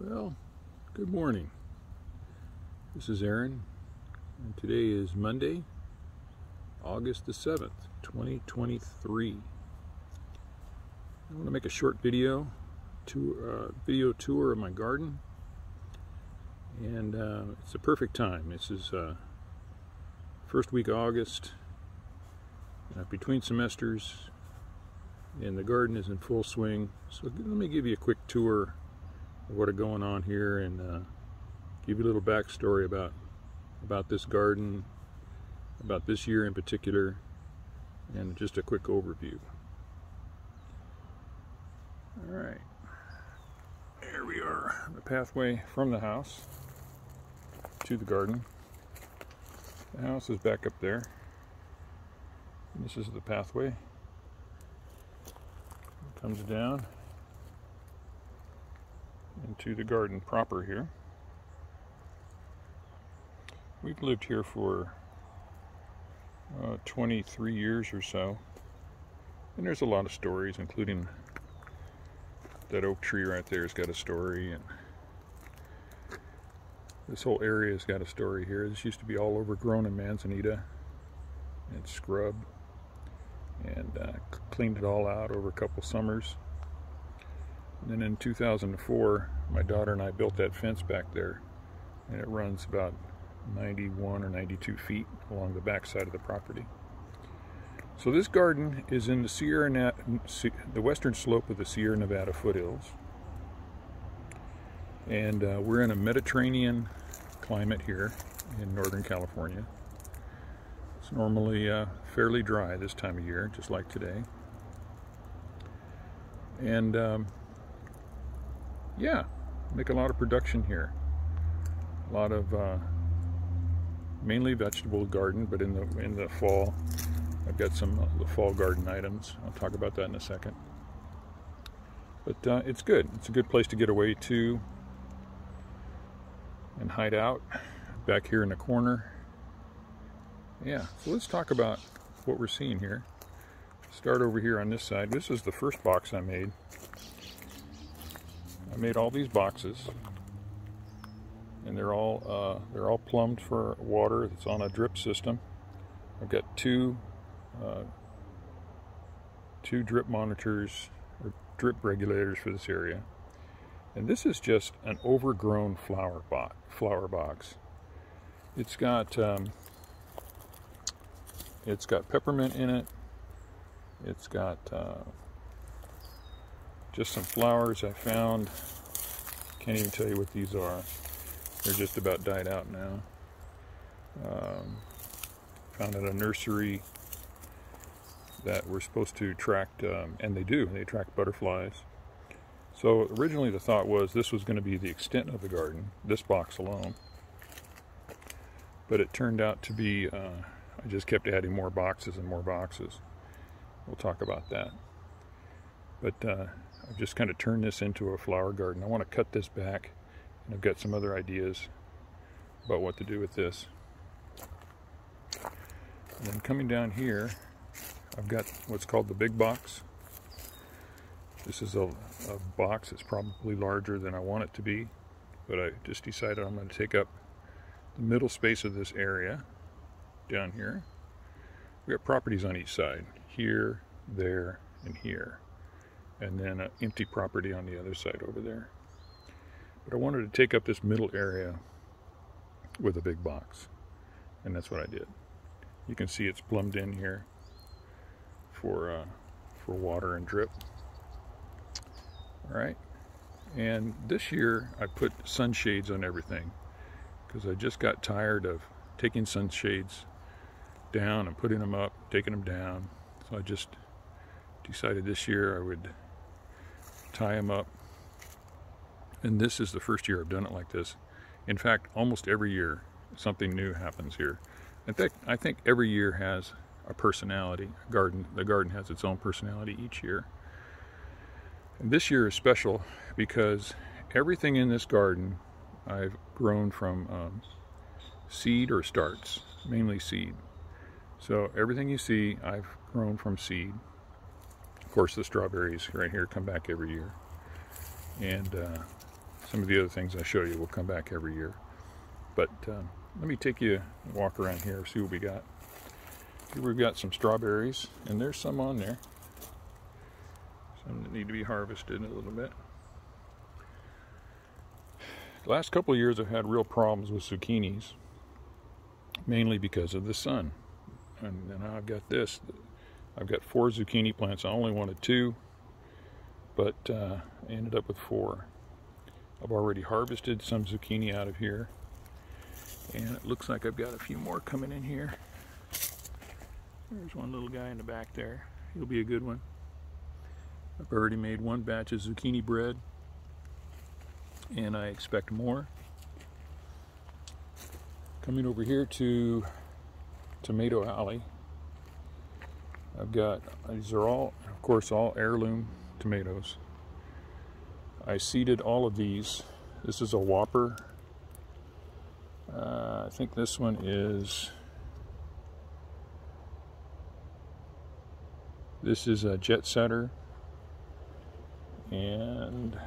Well, good morning. This is Aaron, and today is Monday, August the 7th, 2023. I want to make a short video tour of my garden, and it's the perfect time. This is first week of August, between semesters, and the garden is in full swing. So let me give you a quick tour of what is going on here, and give you a little backstory about this garden, about this year in particular, and just a quick overview. All right, here we are, the pathway from the house to the garden. The house is back up there. And this is the pathway. It comes down into the garden proper here. We've lived here for 23 years or so, and there's a lot of stories, including that oak tree right there has got a story, and this whole area has got a story here. This used to be all overgrown in manzanita and scrub, and cleaned it all out over a couple summers. And then in 2004, my daughter and I built that fence back there, and it runs about 91 or 92 feet along the back side of the property. So this garden is in the western slope of the Sierra Nevada foothills, and we're in a Mediterranean climate here in Northern California. It's normally fairly dry this time of year, just like today. And yeah, make a lot of production here. A lot of mainly vegetable garden, but in the fall, I've got some the fall garden items. I'll talk about that in a second. But it's good. It's a good place to get away to and hide out back here in the corner. Yeah, so let's talk about what we're seeing here. Start over here on this side. This is the first box I made. I made all these boxes, and they're all plumbed for water. It's on a drip system. I've got two drip monitors or drip regulators for this area, and this is just an overgrown flower box. It's got peppermint in it. It's got just some flowers I found. Can't even tell you what these are. They're just about died out now. Found at a nursery that we're supposed to attract, and they do. They attract butterflies. So originally the thought was this was going to be the extent of the garden, this box alone. But it turned out to be, I just kept adding more boxes and more boxes. We'll talk about that. But I've just kind of turned this into a flower garden. I want to cut this back, and I've got some other ideas about what to do with this. And then coming down here, I've got what's called the big box. This is a box that's probably larger than I want it to be, but I just decided I'm going to take up the middle space of this area down here. We got properties on each side, here, there, and here, and then an empty property on the other side over there. But I wanted to take up this middle area with a big box, and that's what I did. You can see it's plumbed in here for water and drip. All right, and this year I put sunshades on everything because I just got tired of taking sunshades down and putting them up, taking them down. So I just decided this year I would tie them up. And this is the first year I've done it like this. In fact, almost every year something new happens here. In fact, I think every year has a personality. The garden has its own personality each year. And this year is special because everything in this garden I've grown from seed or starts, mainly seed. So everything you see I've grown from seed. Of course, the strawberries right here come back every year. And some of the other things I show you will come back every year. But let me take you a walk around here, see what we got. Here we've got some strawberries, and there's some on there. Some that need to be harvested in a little bit. The last couple of years I've had real problems with zucchinis, mainly because of the sun. And now I've got this. I've got 4 zucchini plants. I only wanted 2, but I ended up with 4. I've already harvested some zucchini out of here, and it looks like I've got a few more coming in here. There's one little guy in the back there. He'll be a good one. I've already made 1 batch of zucchini bread, and I expect more. Coming over here to Tomato Alley, I've got, these are all, of course, all heirloom tomatoes. I seeded all of these. This is a Whopper. I think this one is, this is a Jet Setter, and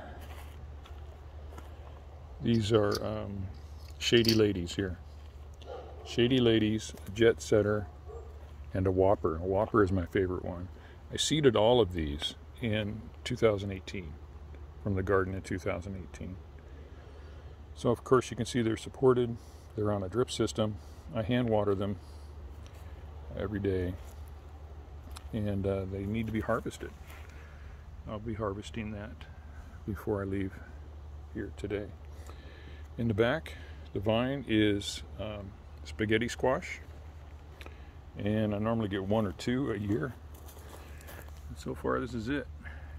these are Shady Ladies here. Shady Ladies, Jet Setter, and a Whopper. A Whopper is my favorite one. I seeded all of these in 2018, from the garden in 2018. So of course you can see they're supported. They're on a drip system. I hand water them every day, and they need to be harvested. I'll be harvesting that before I leave here today. In the back, the vine is spaghetti squash, and I normally get 1 or 2 a year. And so far this is it.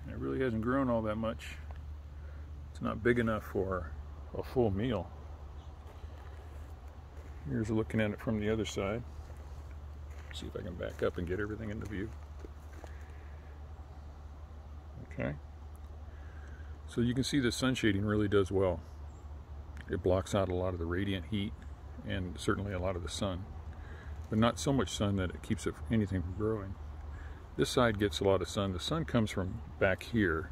It really hasn't grown all that much. It's not big enough for a full meal. Here's looking at it from the other side. See if I can back up and get everything into view. Okay. So you can see the sun shading really does well. It blocks out a lot of the radiant heat and certainly a lot of the sun, but not so much sun that it keeps anything from growing. This side gets a lot of sun. The sun comes from back here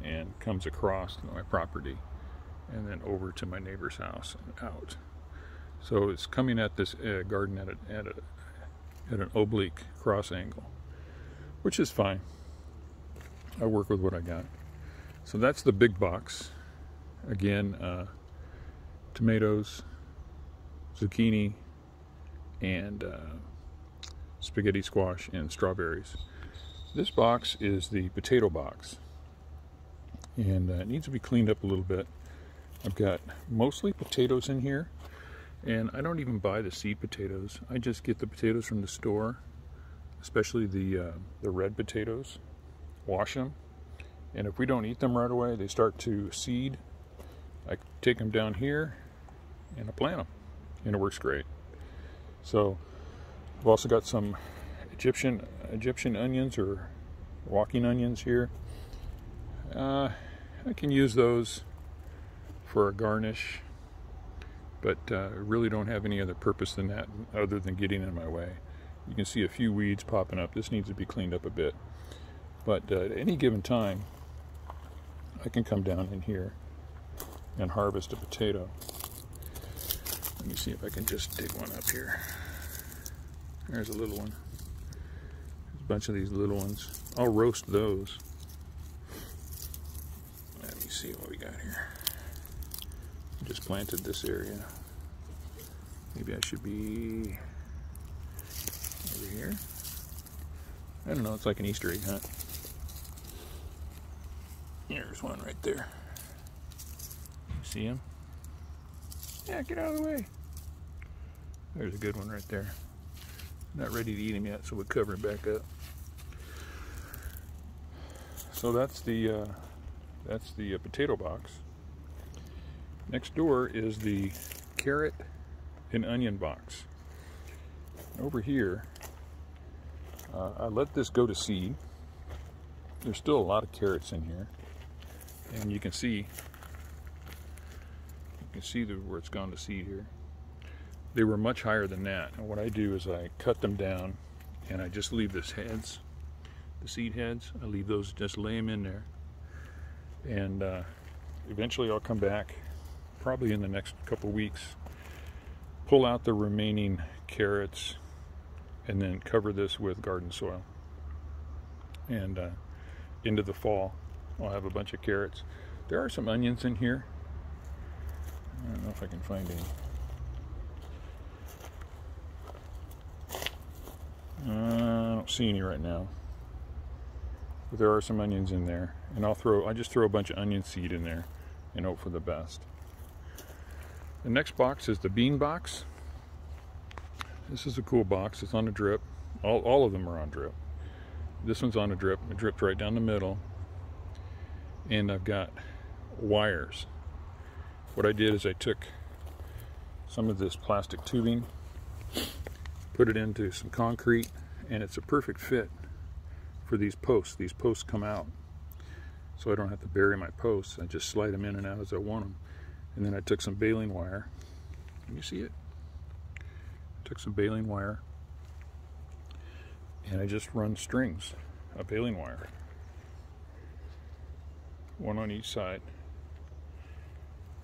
and comes across my property and then over to my neighbor's house and out. So it's coming at this garden at an oblique cross angle, which is fine. I work with what I got. So that's the big box. Again, tomatoes, zucchini, and spaghetti squash and strawberries. This box is the potato box, and it needs to be cleaned up a little bit. I've got mostly potatoes in here, and I don't even buy the seed potatoes. I just get the potatoes from the store, especially the red potatoes. Wash them, and if we don't eat them right away, they start to seed. I take them down here and I plant them, and it works great. So I've also got some Egyptian onions or walking onions here. I can use those for a garnish, but really don't have any other purpose than that other than getting in my way. You can see a few weeds popping up. This needs to be cleaned up a bit. But at any given time, I can come down in here and harvest a potato. Let me see if I can just dig one up here. There's a little one. There's a bunch of these little ones. I'll roast those. Let me see what we got here. Just planted this area. Maybe I should be over here. I don't know, it's like an Easter egg hunt. There's one right there. See him? Yeah, get out of the way. There's a good one right there. Not ready to eat him yet, so we'll cover him back up. So that's the potato box. Next door is the carrot and onion box. Over here, I let this go to seed. There's still a lot of carrots in here, and you can see where it's gone to seed here. They were much higher than that, and what I do is I cut them down and I just leave the seed heads. I leave those, just lay them in there, and eventually I'll come back, probably in the next couple weeks, pull out the remaining carrots, and then cover this with garden soil. And into the fall, I'll have a bunch of carrots. There are some onions in here. I don't know if I can find any. I don't see any right now, but there are some onions in there, and I just throw a bunch of onion seed in there and hope for the best. The next box is the bean box. This is a cool box. It's on a drip. All of them are on drip. This one's on a drip. It dripped right down the middle, and I've got wires. What I did is I took some of this plastic tubing, put it into some concrete, and it's a perfect fit for these posts. These posts come out, so I don't have to bury my posts. I just slide them in and out as I want them. And then I took some baling wire. Can you see it? Took some baling wire, and I just run strings of baling wire, one on each side,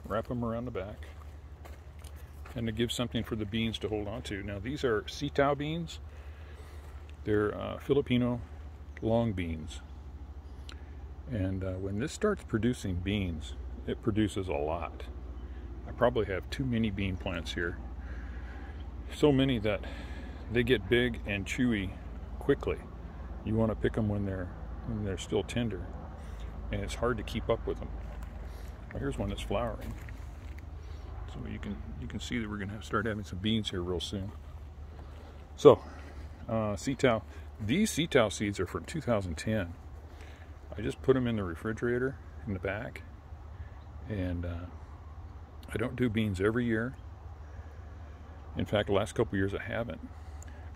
wrap them around the back, and to give something for the beans to hold on to. Now these are sitaw beans. They're Filipino long beans. And when this starts producing beans, it produces a lot. I probably have too many bean plants here. So many that they get big and chewy quickly. You want to pick them when they're still tender, and it's hard to keep up with them. Well, here's one that's flowering. So you can see that we're going to start having some beans here real soon. So, sitaw. These sitaw seeds are from 2010. I just put them in the refrigerator in the back, and I don't do beans every year. In fact, the last couple years I haven't.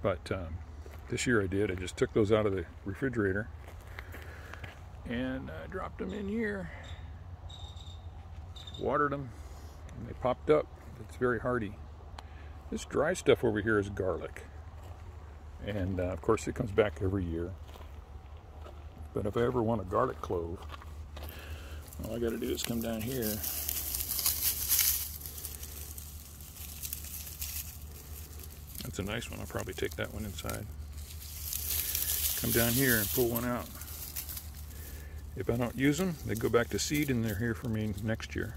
But this year I did. I just took those out of the refrigerator and I dropped them in here, watered them, and they popped up. It's very hardy. This dry stuff over here is garlic, and of course it comes back every year. But if I ever want a garlic clove, all I got to do is come down here, that's a nice one. I'll probably take that one inside. Come down here and pull one out. If I don't use them, they go back to seed, and they're here for me next year.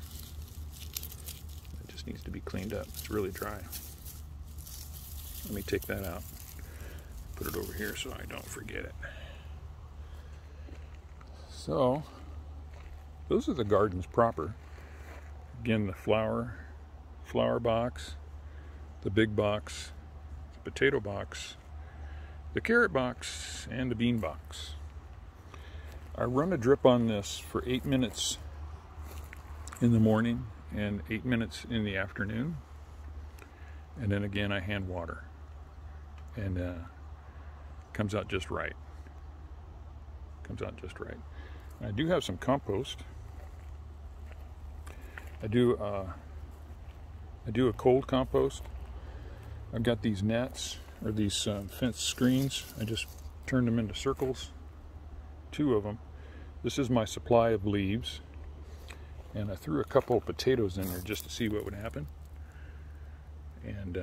It just needs to be cleaned up. It's really dry. Let me take that out. Put it over here so I don't forget it. So, those are the gardens proper. Again, the flower box, the big box, the potato box, the carrot box, and the bean box. I run a drip on this for 8 minutes in the morning and 8 minutes in the afternoon, and then again I hand water, and comes out just right. Comes out just right. I do have some compost. I do a cold compost. I've got these nets, or these fence screens. I just turned them into circles, 2 of them. This is my supply of leaves, and I threw a couple of potatoes in there just to see what would happen. And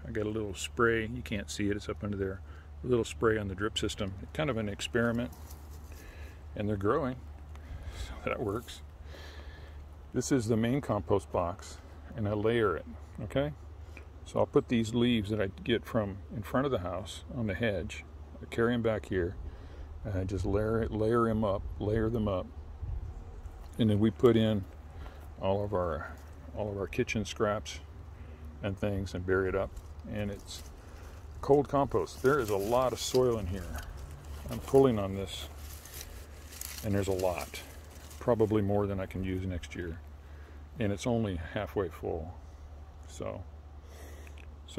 I got a little spray. You can't see it, it's up under there. A little spray on the drip system. Kind of an experiment, and they're growing, so that works. This is the main compost box, and I layer it, okay? So I'll put these leaves that I get from in front of the house on the hedge, I carry them back here, and I just layer them up, and then we put in all of our kitchen scraps and things and bury it up, and it's cold compost. There is a lot of soil in here. I'm pulling on this, and there's a lot, probably more than I can use next year, and it's only halfway full. So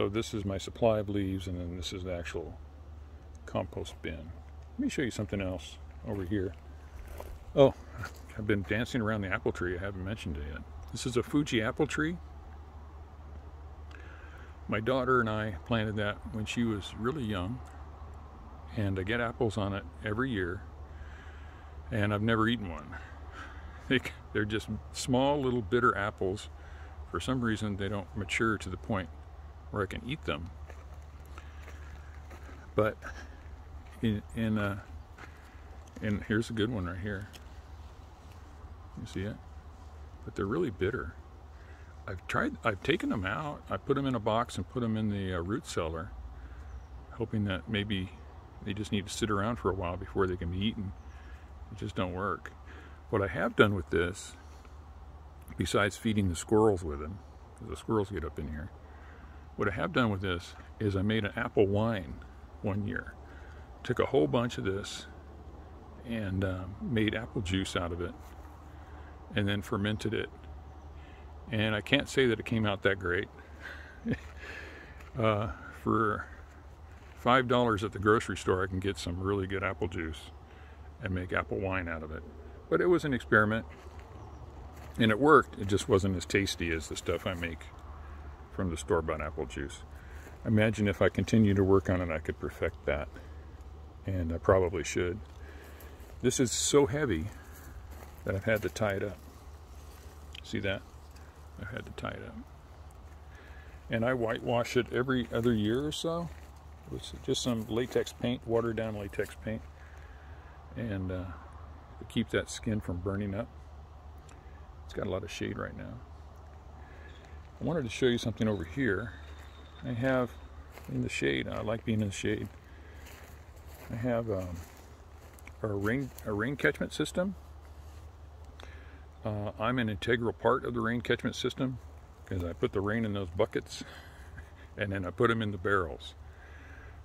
this is my supply of leaves, and then this is the actual compost bin. Let me show you something else over here. Oh, I've been dancing around the apple tree. I haven't mentioned it yet. This is a Fuji apple tree. My daughter and I planted that when she was really young, and I get apples on it every year, and I've never eaten one. They're just small little bitter apples. For some reason they don't mature to the point where I can eat them. But and here's a good one right here. You see it? But they're really bitter. I've taken them out. I put them in a box and put them in the root cellar, hoping that maybe they just need to sit around for a while before they can be eaten. It just don't work. What I have done with this, besides feeding the squirrels with them, because the squirrels get up in here, what I have done with this is I made an apple wine one year. Took a whole bunch of this and made apple juice out of it, and then fermented it. And I can't say that it came out that great. For $5 at the grocery store, I can get some really good apple juice and make apple wine out of it. But it was an experiment, and it worked. It just wasn't as tasty as the stuff I make from the store-bought apple juice. Imagine if I continue to work on it, I could perfect that, and I probably should. This is so heavy that I've had to tie it up. See that? I've had to tie it up. And I whitewash it every other year or so with just some latex paint, watered down latex paint, and to keep that skin from burning up. It's got a lot of shade right now. I wanted to show you something over here. I have in the shade, I like being in the shade, I have a rain catchment system. I'm an integral part of the rain catchment system because I put the rain in those buckets and then I put them in the barrels.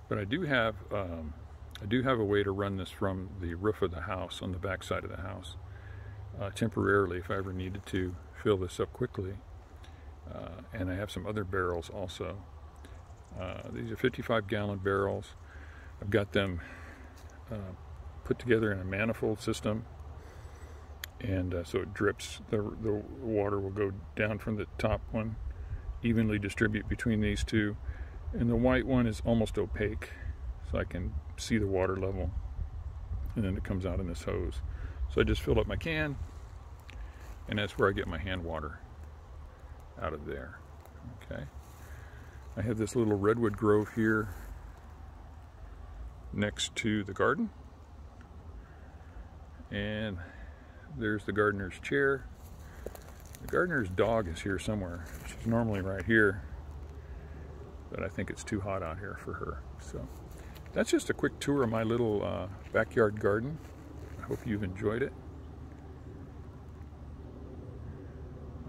But I do have a way to run this from the roof of the house, on the back side of the house, temporarily if I ever needed to fill this up quickly. And I have some other barrels also. These are 55-gallon barrels. I've got them put together in a manifold system, and so it drips. The water will go down from the top one, evenly distribute between these two, and the white one is almost opaque, so I can see the water level, and then it comes out in this hose. So I just fill up my can, and that's where I get my hand water out of there. Okay, I have this little redwood grove here next to the garden, and there's the gardener's chair. The gardener's dog is here somewhere. She's normally right here, but I think it's too hot out here for her. So that's just a quick tour of my little backyard garden. I hope you've enjoyed it.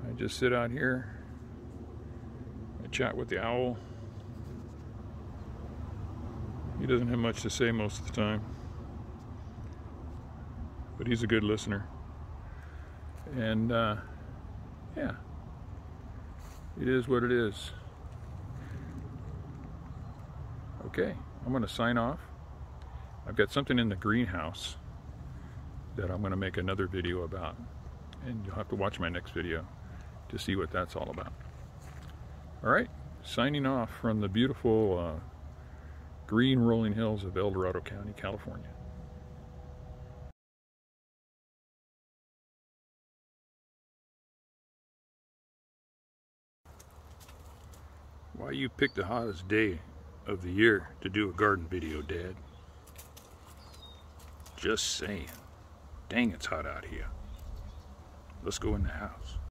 I just sit out here, I chat with the owl. He doesn't have much to say most of the time, but he's a good listener. And yeah, it is what it is. Okay, I'm going to sign off. I've got something in the greenhouse that I'm going to make another video about, and you'll have to watch my next video to see what that's all about. All right, signing off from the beautiful green rolling hills of El Dorado County, California. Why you pick the hottest day of the year to do a garden video, Dad? Just saying. Dang, it's hot out here. Let's go in the house.